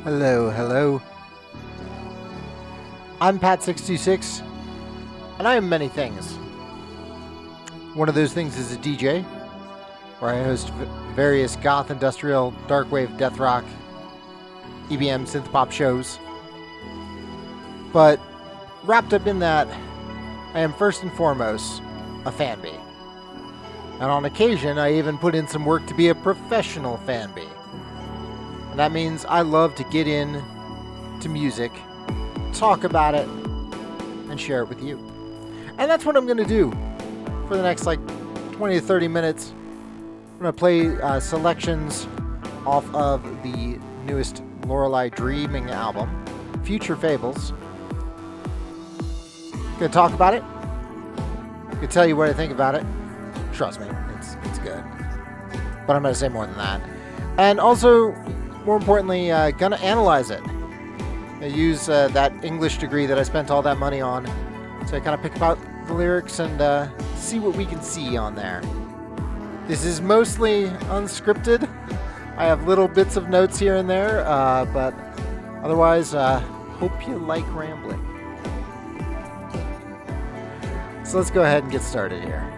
Hello, hello. I'm Pat626, and I am many things. One of those things is a DJ, where I host various goth, industrial, dark wave, death rock, EBM, synth pop shows. But wrapped up in that, I am first and foremost a Fanby. And on occasion, I even put in some work to be a professional Fanby. And that means I love to get in to music, talk about it, and share it with you. And that's what I'm going to do for the next 20 to 30 minutes. I'm going to play selections off of the newest Lorelei Dreaming album, Future Fables. Going to talk about it. Going to tell you what I think about it. Trust me, it's good. But I'm going to say more than that. And also, more importantly, gonna analyze it. I use that English degree that I spent all that money on, so I kind of pick out the lyrics and see what we can see on there. This is mostly unscripted. I have little bits of notes here and there, but otherwise, hope you like rambling. So let's go ahead and get started here.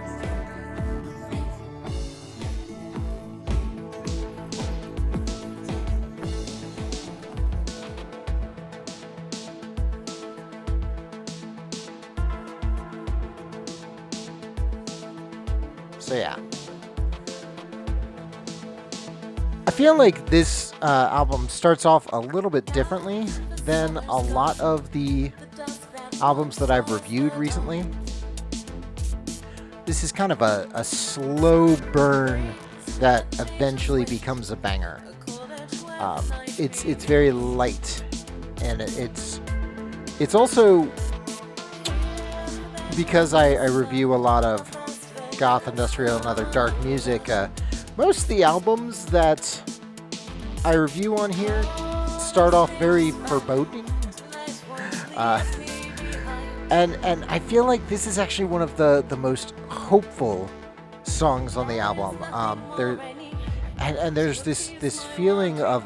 So yeah, I feel like this album starts off a little bit differently than a lot of the albums that I've reviewed recently. This is kind of a slow burn that eventually becomes a banger. It's very light, and it's also because I review a lot of goth, industrial, and other dark music. Most of the albums that I review on here start off very foreboding. And I feel like this is actually one of the most hopeful songs on the album. There's this feeling of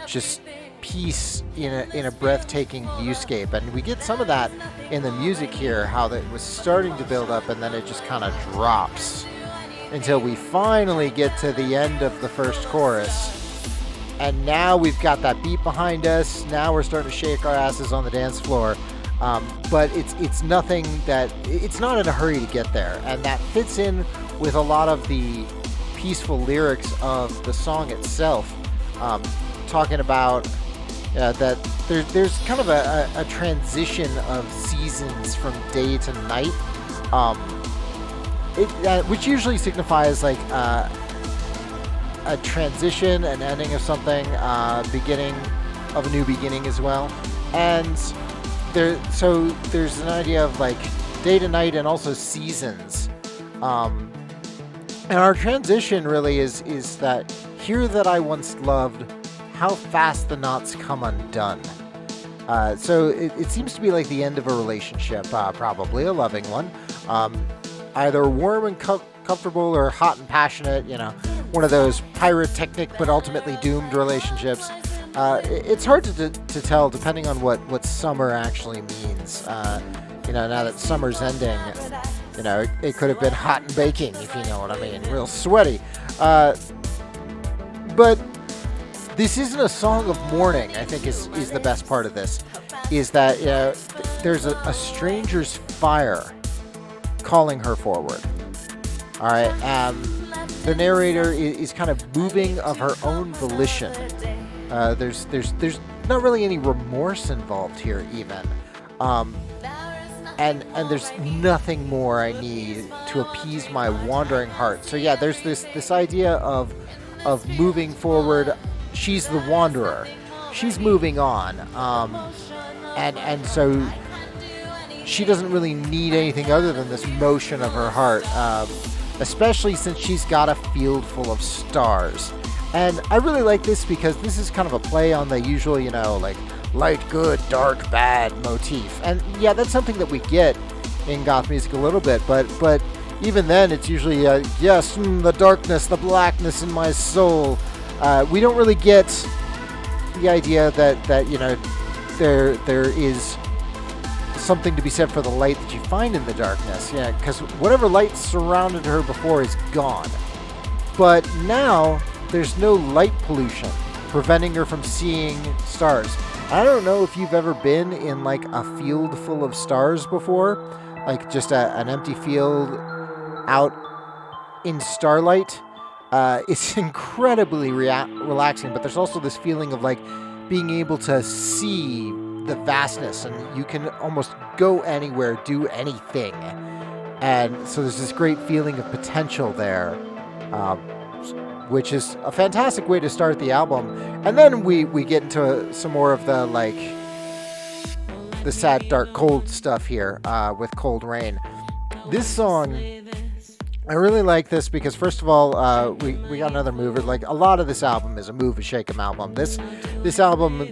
just peace in a breathtaking viewscape, and we get some of that in the music here, how that was starting to build up and then it just kind of drops until we finally get to the end of the first chorus, and now we've got that beat behind us. Now we're starting to shake our asses on the dance floor, but it's nothing that it's not in a hurry to get there, and that fits in with a lot of the peaceful lyrics of the song itself, talking about that there's kind of a transition of seasons from day to night, which usually signifies a transition, an ending of something, beginning of a new beginning as well. And there's an idea of day to night and also seasons. And our transition really is that here that I once loved, how fast the knots come undone. So it seems to be like the end of a relationship, probably a loving one. Either warm and comfortable or hot and passionate, one of those pyrotechnic but ultimately doomed relationships. It's hard to tell depending on what summer actually means. Now that summer's ending, it could have been hot and baking, if you know what I mean, real sweaty. But this isn't a song of mourning, I think is the best part of this, is that there's a stranger's fire calling her forward. All right, the narrator is kind of moving of her own volition. There's not really any remorse involved here even, and there's nothing more I need to appease my wandering heart. So yeah, there's this idea of moving forward. She's the wanderer. She's moving on, and so she doesn't really need anything other than this motion of her heart, especially since she's got a field full of stars. And I really like this because this is kind of a play on the usual, light good, dark bad motif. And yeah, that's something that we get in goth music a little bit, but even then it's usually, yes, the darkness, the blackness in my soul. We don't really get the idea that there is something to be said for the light that you find in the darkness. Yeah, because whatever light surrounded her before is gone. But now there's no light pollution preventing her from seeing stars. I don't know if you've ever been in like a field full of stars before, like just an empty field out in starlight. It's incredibly relaxing, but there's also this feeling of like being able to see the vastness, and you can almost go anywhere, do anything. And so there's this great feeling of potential there, which is a fantastic way to start the album. And then we get into some more of the like the sad, dark, cold stuff here with Cold Rain. This song, I really like this because, first of all, we got another mover. Like, a lot of this album is a move and shake 'em album. This album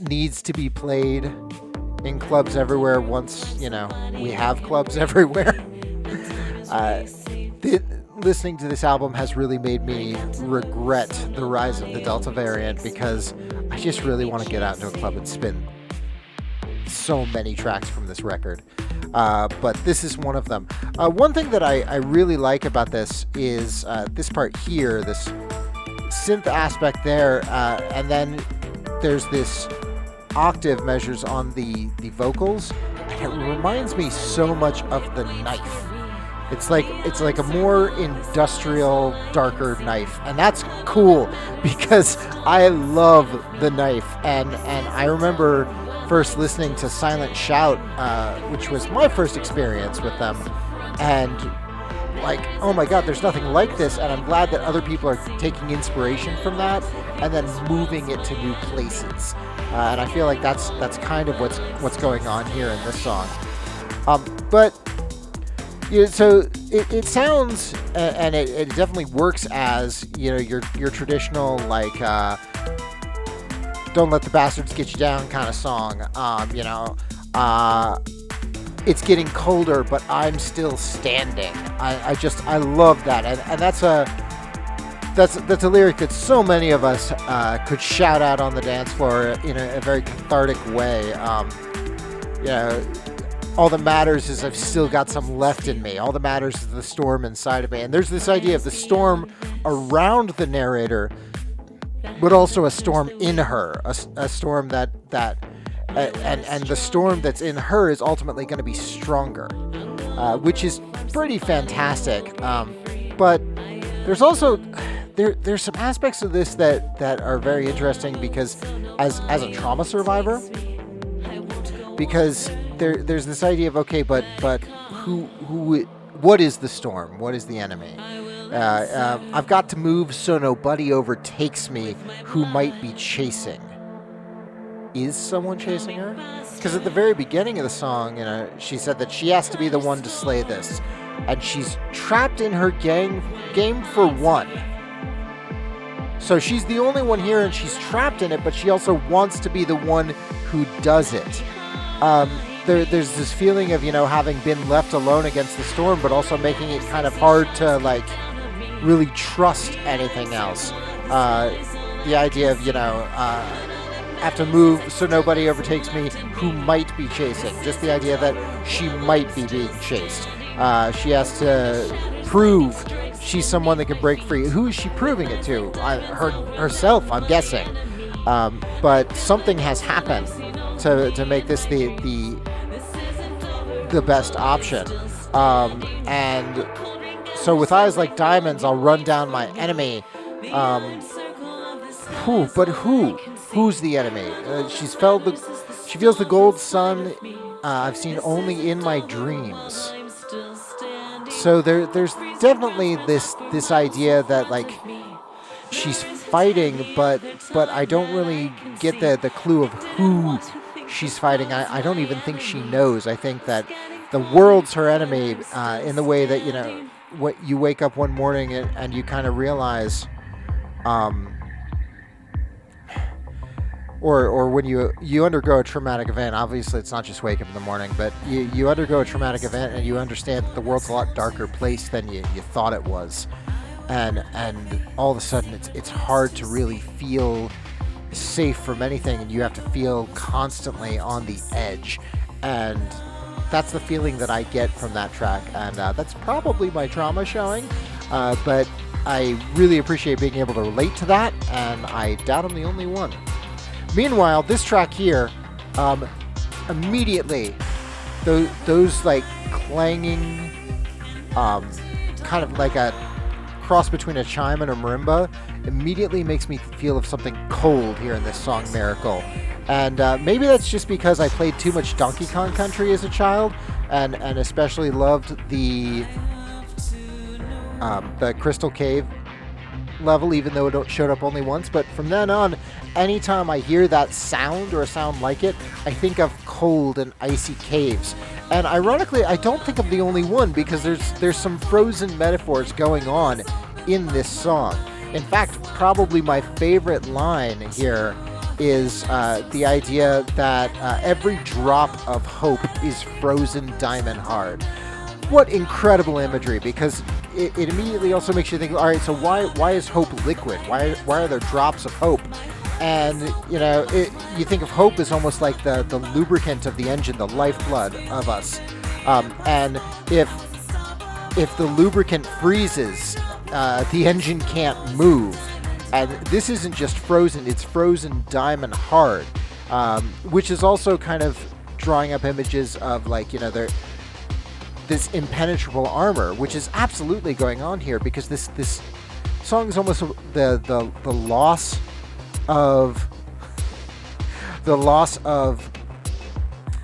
needs to be played in clubs everywhere once, we have clubs everywhere. Listening to this album has really made me regret the rise of the Delta variant, because I just really want to get out into a club and spin so many tracks from this record. But this is one of them. One thing that I really like about this is this part here, this synth aspect there, and then there's this octave measures on the vocals. And it reminds me so much of The Knife. It's like a more industrial, darker Knife, and that's cool because I love The Knife, and I remember first listening to Silent Shout, which was my first experience with them, and like, oh my god, there's nothing like this, and I'm glad that other people are taking inspiration from that and then moving it to new places, and I feel like that's kind of what's going on here in this song. But so it sounds, and it definitely works as your traditional like don't let the bastards get you down kind of song. It's getting colder, but I'm still standing. I love that, and that's a lyric that so many of us could shout out on the dance floor in a very cathartic way. All that matters is I've still got some left in me. All that matters is the storm inside of me. And there's this idea of the storm around the narrator, but also a storm in her, a storm that and the storm that's in her is ultimately going to be stronger, which is pretty fantastic. But there's also there's some aspects of this that are very interesting, because as a trauma survivor, because there's this idea of, okay, but what is the storm? What is the enemy? I've got to move so nobody overtakes me who might be chasing. Is someone chasing her? Because at the very beginning of the song, she said that she has to be the one to slay this, and she's trapped in her game for one. So she's the only one here, and she's trapped in it, but she also wants to be the one who does it. There's this feeling of, having been left alone against the storm, but also making it kind of hard to, like, really trust anything else. The idea of, have to move so nobody overtakes me who might be chasing. Just the idea that she might be being chased. She has to prove she's someone that can break free. Who is she proving it to? Herself, I'm guessing. But something has happened to make this the best option. And so with eyes like diamonds, I'll run down my enemy. Who's the enemy? She feels the gold sun I've seen only in my dreams. So there's definitely this idea that, like, she's fighting, but I don't really get the clue of who she's fighting. I don't even think she knows. I think that the world's her enemy, in the way that, what you wake up one morning and you kind of realize, or when you undergo a traumatic event. Obviously it's not just wake up in the morning, but you undergo a traumatic event and you understand that the world's a lot darker place than you thought it was, and all of a sudden it's hard to really feel safe from anything, and you have to feel constantly on the edge. And that's the feeling that I get from that track, and that's probably my trauma showing, but I really appreciate being able to relate to that, and I doubt I'm the only one. Meanwhile, this track here, immediately, those like clanging, kind of like a cross between a chime and a marimba, immediately makes me feel of something cold here in this song, Miracle. And maybe that's just because I played too much Donkey Kong Country as a child, and especially loved the Crystal Cave level, even though it showed up only once. But from then on, anytime I hear that sound or a sound like it, I think of cold and icy caves. And ironically, I don't think I'm the only one, because there's some frozen metaphors going on in this song. In fact, probably my favorite line here is the idea that every drop of hope is frozen diamond hard. What incredible imagery, because it immediately also makes you think, all right, so why is hope liquid? Why are there drops of hope? And, you know, you think of hope as almost like the lubricant of the engine, the lifeblood of us. And if the lubricant freezes, the engine can't move. And this isn't just frozen, it's frozen diamond hard, which is also kind of drawing up images of, like, you know, this impenetrable armor, which is absolutely going on here, because this song is almost the loss of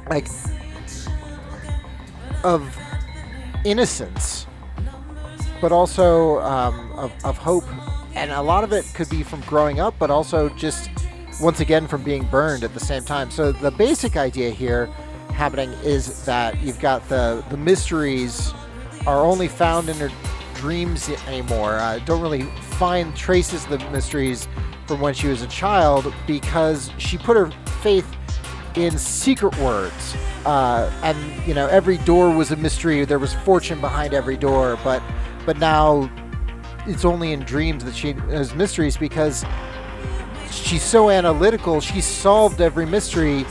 like of innocence, but also of hope. And a lot of it could be from growing up, but also just, once again, from being burned at the same time. So the basic idea here happening is that you've got the mysteries are only found in her dreams anymore. Don't really find traces of the mysteries from when she was a child, because she put her faith in secret words. And, you know, every door was a mystery. There was fortune behind every door, but now it's only in dreams that she has mysteries, because she's so analytical. She's solved every mystery,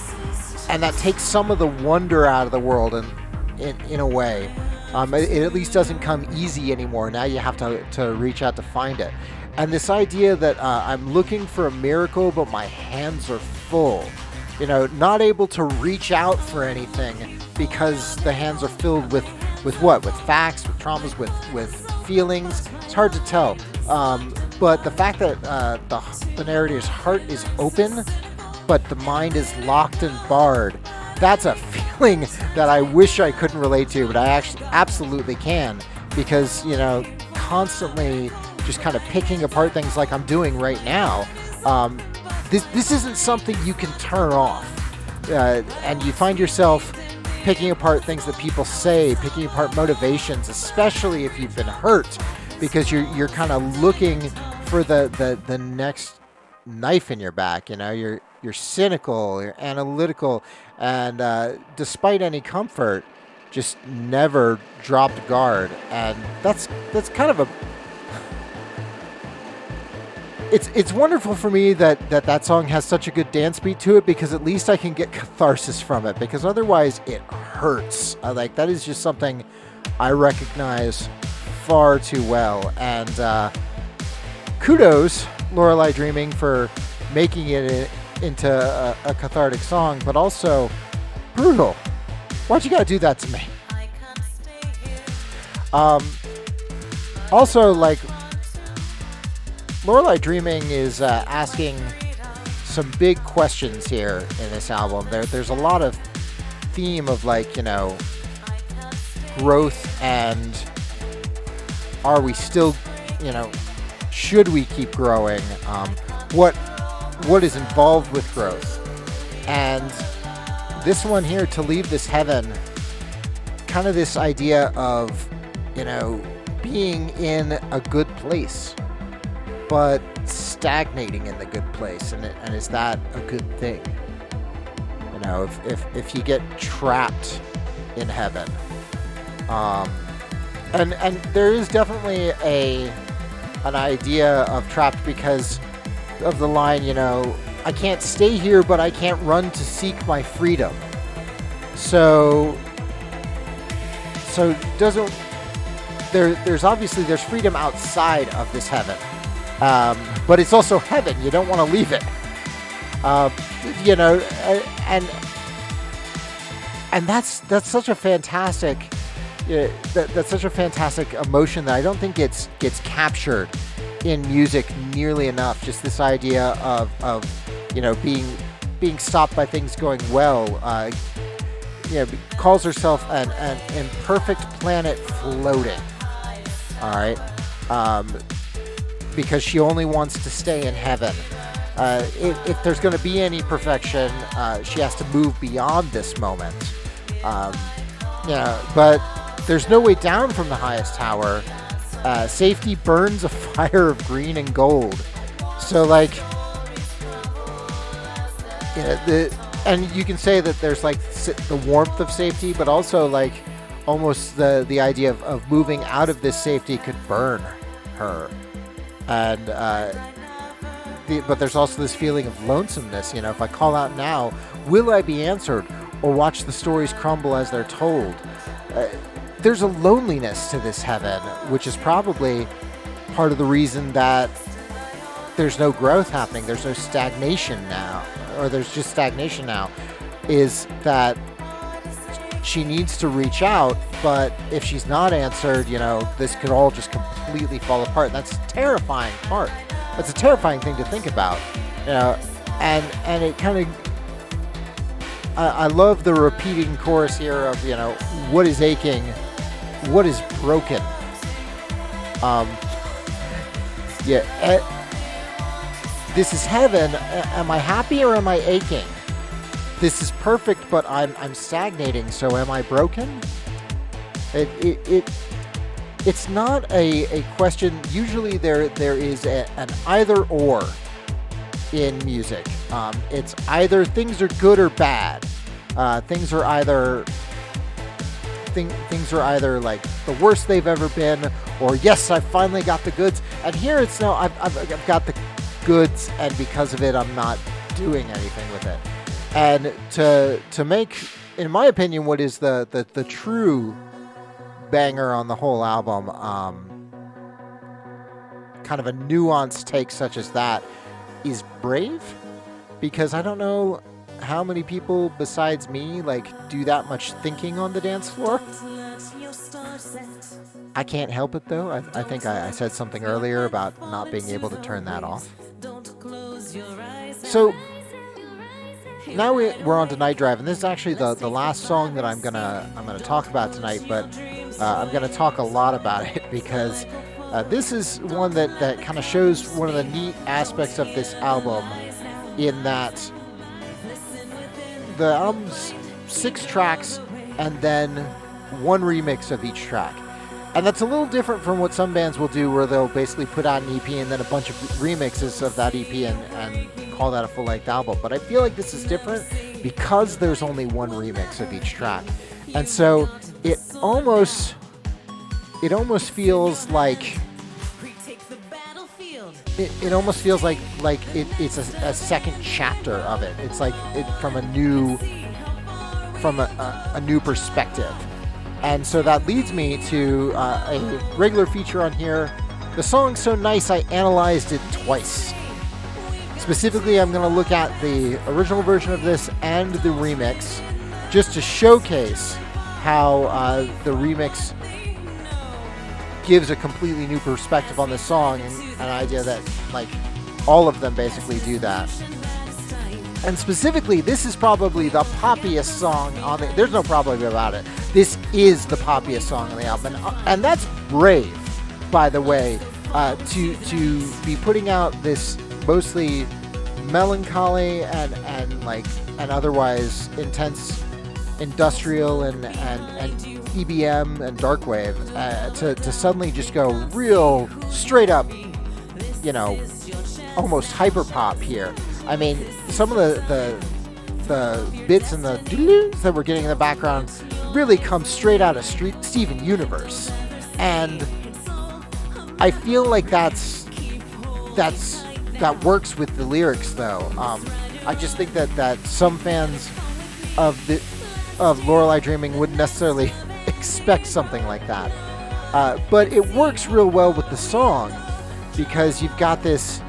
and that takes some of the wonder out of the world, and in a way. It at least doesn't come easy anymore. Now you have to reach out to find it. And this idea that I'm looking for a miracle, but my hands are full. You know, not able to reach out for anything because the hands are filled with what? With facts, with traumas, with feelings. It's hard to tell. But the fact that the narrator's heart is open, but the mind is locked and barred, that's a feeling that I wish I couldn't relate to, but I actually absolutely can, because, you know, constantly just kind of picking apart things like I'm doing right now. This isn't something you can turn off, and you find yourself picking apart things that people say, picking apart motivations, especially if you've been hurt, because you're kind of looking for the next knife in your back. You know, you're cynical, you're analytical, and despite any comfort, just never dropped guard. And that's kind of a It's wonderful for me that song has such a good dance beat to it, because at least I can get catharsis from it, because otherwise it hurts. Like, that is just something I recognize far too well. And kudos, Lorelei Dreaming, for making it into a cathartic song, but also brutal. Why'd you gotta do that to me? Also, like, Lorelei Dreaming is asking some big questions here in this album. There's a lot of theme of, like, you know, growth, and are we still, you know, should we keep growing? What is involved with growth? And this one here, To Leave This Heaven, kind of this idea of, you know, being in a good place, but stagnating in the good place, and is that a good thing? You know, if you get trapped in heaven, and there is definitely an idea of trapped, because of the line, you know, I can't stay here, but I can't run to seek my freedom. So doesn't there's obviously there's freedom outside of this heaven, but it's also heaven. You don't want to leave it, and that's such a fantastic that's such a fantastic emotion that I don't think gets captured in music nearly enough. Just this idea of being stopped by things going well. Calls herself an imperfect planet floating. All right, because she only wants to stay in heaven. If there's going to be any perfection, she has to move beyond this moment. But there's no way down from the highest tower. Safety burns a fire of green and gold. So and you can say that there's the warmth of safety, but also almost the idea of moving out of this safety could burn her. And but there's also this feeling of lonesomeness. If I call out now, will I be answered, or watch the stories crumble as they're told? There's a loneliness to this heaven, which is probably part of the reason that there's no growth happening. There's no stagnation now, or there's just stagnation now, is that she needs to reach out, but if she's not answered, this could all just completely fall apart. And that's a terrifying part. That's a terrifying thing to think about, and it kind of, I love the repeating chorus here of, what is aching, what is broken. This is heaven. Am I happy or am I aching? This is perfect, but I'm stagnating. So am I broken? It's not a question. Usually there is an either or in music. It's either things are good or bad. Things are either like the worst they've ever been, or yes, I finally got the goods. And here it's no, I've got the goods, and because of it, I'm not doing anything with it. And to make, in my opinion, what is the true banger on the whole album, kind of a nuanced take such as that, is Brave, because I don't know how many people besides me do that much thinking on the dance floor. I can't help it though. I think I said something earlier about not being able to turn that off. So now we're on to Night Drive, and this is actually the last song that I'm gonna talk about tonight. But I'm gonna talk a lot about it because this is one that kind of shows one of the neat aspects of this album, in that the album's 6 tracks and then one remix of each track. And that's a little different from what some bands will do, where they'll basically put out an EP and then a bunch of remixes of that EP and call that a full-length album. But I feel like this is different because there's only one remix of each track. And so it almost feels like it almost feels like it's a second chapter of it. It's like it from a new perspective. And so that leads me to a regular feature on here. The song's so nice I analyzed it twice. Specifically, I'm going to look at the original version of this and the remix, just to showcase how the remix gives a completely new perspective on the song, and an idea that all of them basically do that. And specifically, this is probably the poppiest song on the... There's no probably about it. This is the poppiest song on the album. And that's brave, by the way, to be putting out this mostly melancholy and otherwise intense industrial and EBM and darkwave, to suddenly just go real straight up, almost hyper pop here. I mean, some of the bits and the doo-doos that we're getting in the background really come straight out of Steven Universe, and I feel like that works with the lyrics though. I just think that some fans of Lorelei Dreaming wouldn't necessarily expect something like that. But it works real well with the song because you've got this.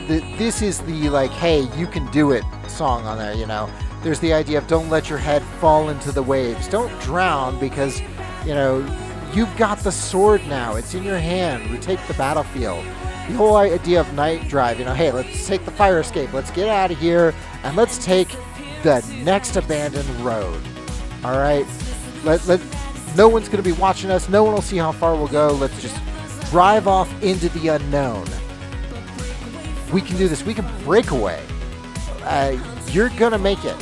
This is the like, hey, you can do it song on there. You know, there's the idea of don't let your head fall into the waves, don't drown because, you know, you've got the sword now. It's in your hand. Retake the battlefield. The whole idea of night drive. You know, hey, let's take the fire escape. Let's get out of here and let's take the next abandoned road. All right, no one's going to be watching us. No one will see how far we'll go. Let's just drive off into the unknown. We can do this. We can break away. You're going to make it.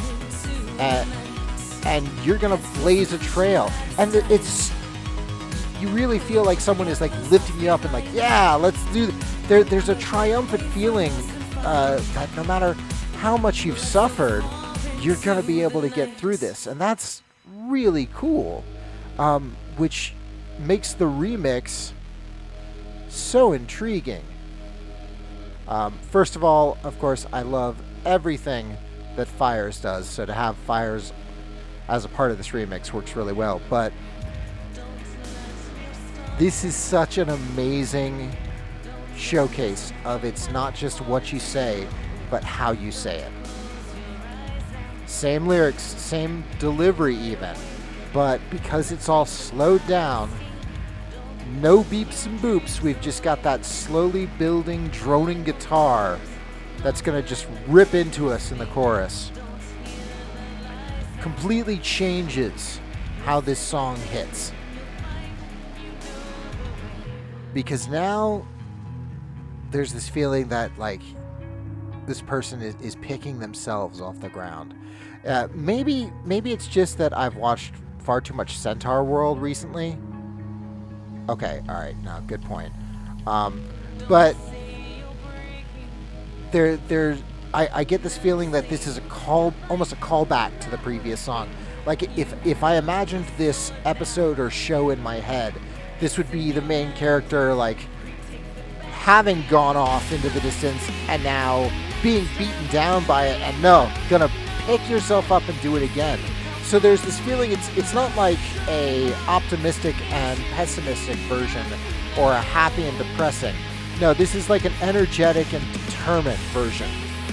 And you're going to blaze a trail. And you really feel like someone is like lifting you up and like, yeah, let's do this. There's a triumphant feeling that no matter how much you've suffered, you're going to be able to get through this. And that's really cool, which makes the remix so intriguing. First of all, of course, I love everything that Fires does, so to have Fires as a part of this remix works really well. But this is such an amazing showcase of it's not just what you say, but how you say it. Same lyrics, same delivery even, but because it's all slowed down, no beeps and boops, we've just got that slowly building, droning guitar that's going to just rip into us in the chorus. Completely changes how this song hits. Because now there's this feeling that like this person is picking themselves off the ground. Maybe it's just that I've watched far too much Centaur World recently. Okay, all right, no, good point. But I get this feeling that this is almost a callback to the previous song. Like if I imagined this episode or show in my head, this would be the main character like having gone off into the distance and now being beaten down by it and gonna pick yourself up and do it again. So there's this feeling, it's not like a optimistic and pessimistic version or a happy and depressing. No, this is like an energetic and determined version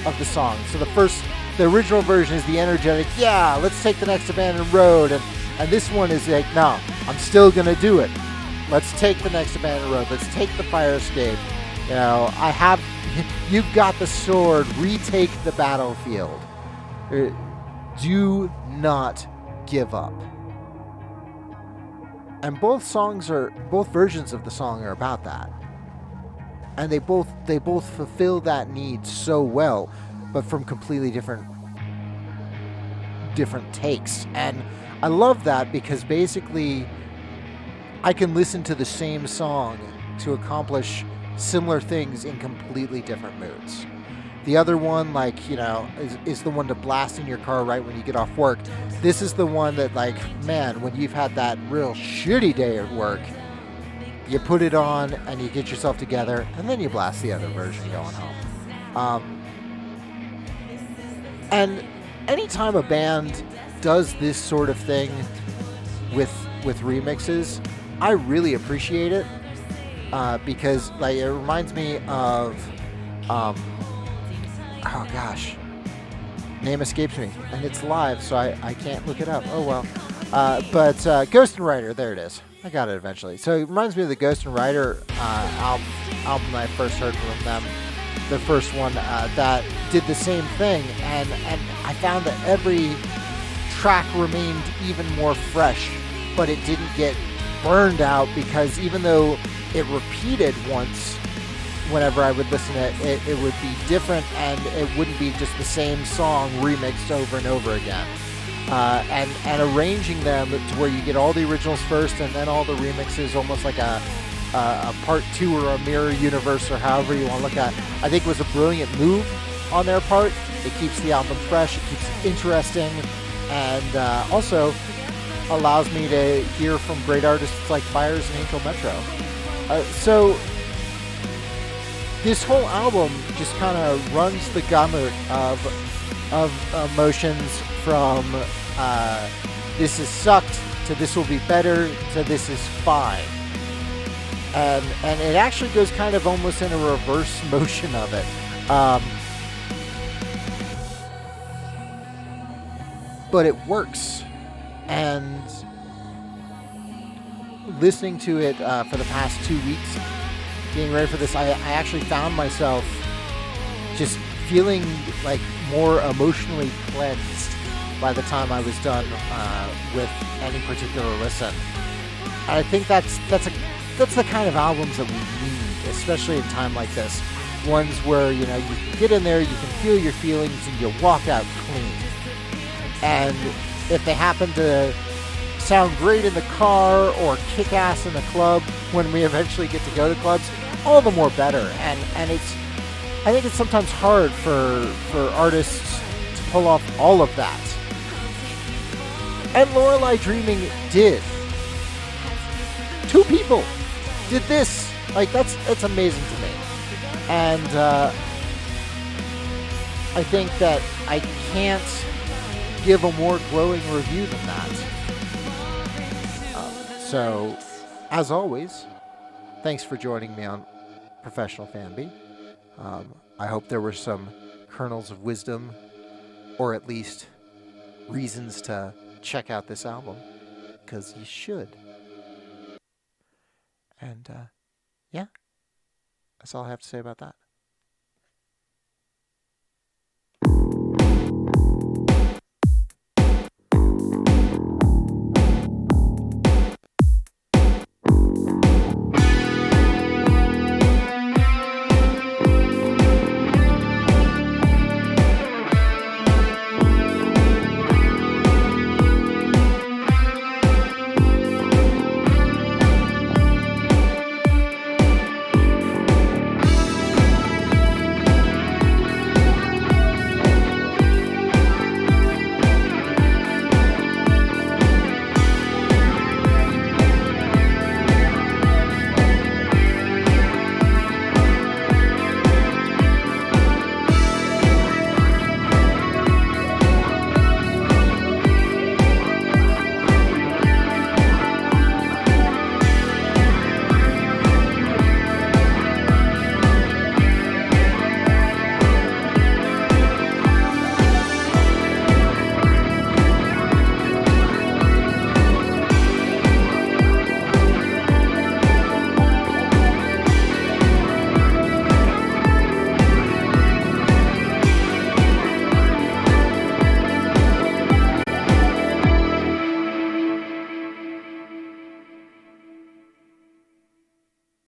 of the song. So the original version is the energetic, yeah, let's take the next abandoned road. And this one is like, no, I'm still going to do it. Let's take the next abandoned road. Let's take the fire escape. You know, you've got the sword, retake the battlefield. Do not give up. And both versions of the song are about that. And they both fulfill that need so well, but from completely different takes. And I love that because basically I can listen to the same song to accomplish similar things in completely different moods. The other one, like, you know, is the one to blast in your car right when you get off work. This is the one that, like, man, when you've had that real shitty day at work, you put it on and you get yourself together, and then you blast the other version going home. And anytime a band does this sort of thing with remixes, I really appreciate it because, like, it reminds me of oh gosh, name escapes me, and it's live, so I can't look it up. Oh well. But Ghost and Rider, there it is. I got it eventually. So it reminds me of the Ghost and Rider album that I first heard from them. The first one that did the same thing, and I found that every track remained even more fresh, but it didn't get burned out because even though it repeated once, whenever I would listen to it, it would be different, and it wouldn't be just the same song remixed over and over again. And arranging them to where you get all the originals first and then all the remixes, almost like a part two or a mirror universe or however you want to look at it. I think it was a brilliant move on their part. It keeps the album fresh, it keeps it interesting, and also allows me to hear from great artists like Fires and Angel Metro. So this whole album just kind of runs the gamut of of emotions from this is sucked to this will be better to this is fine. And it actually goes kind of almost in a reverse motion of it. But it works. And listening to it for the past 2 weeks, getting ready for this, I actually found myself just feeling like more emotionally cleansed by the time I was done with any particular listen. And I think that's the kind of albums that we need, especially in a time like this. Ones where, you know, you can get in there, you can feel your feelings, and you walk out clean. And if they happen to sound great in the car or kick ass in the club when we eventually get to go to clubs, all the more better. And I think it's sometimes hard for artists to pull off all of that. And Lorelei Dreaming did. 2 people did this. Like, that's amazing to me. And I think that I can't give a more glowing review than that. So, as always, thanks for joining me on Professional Fanby. I hope there were some kernels of wisdom, or at least reasons to check out this album, because you should. And yeah, that's all I have to say about that.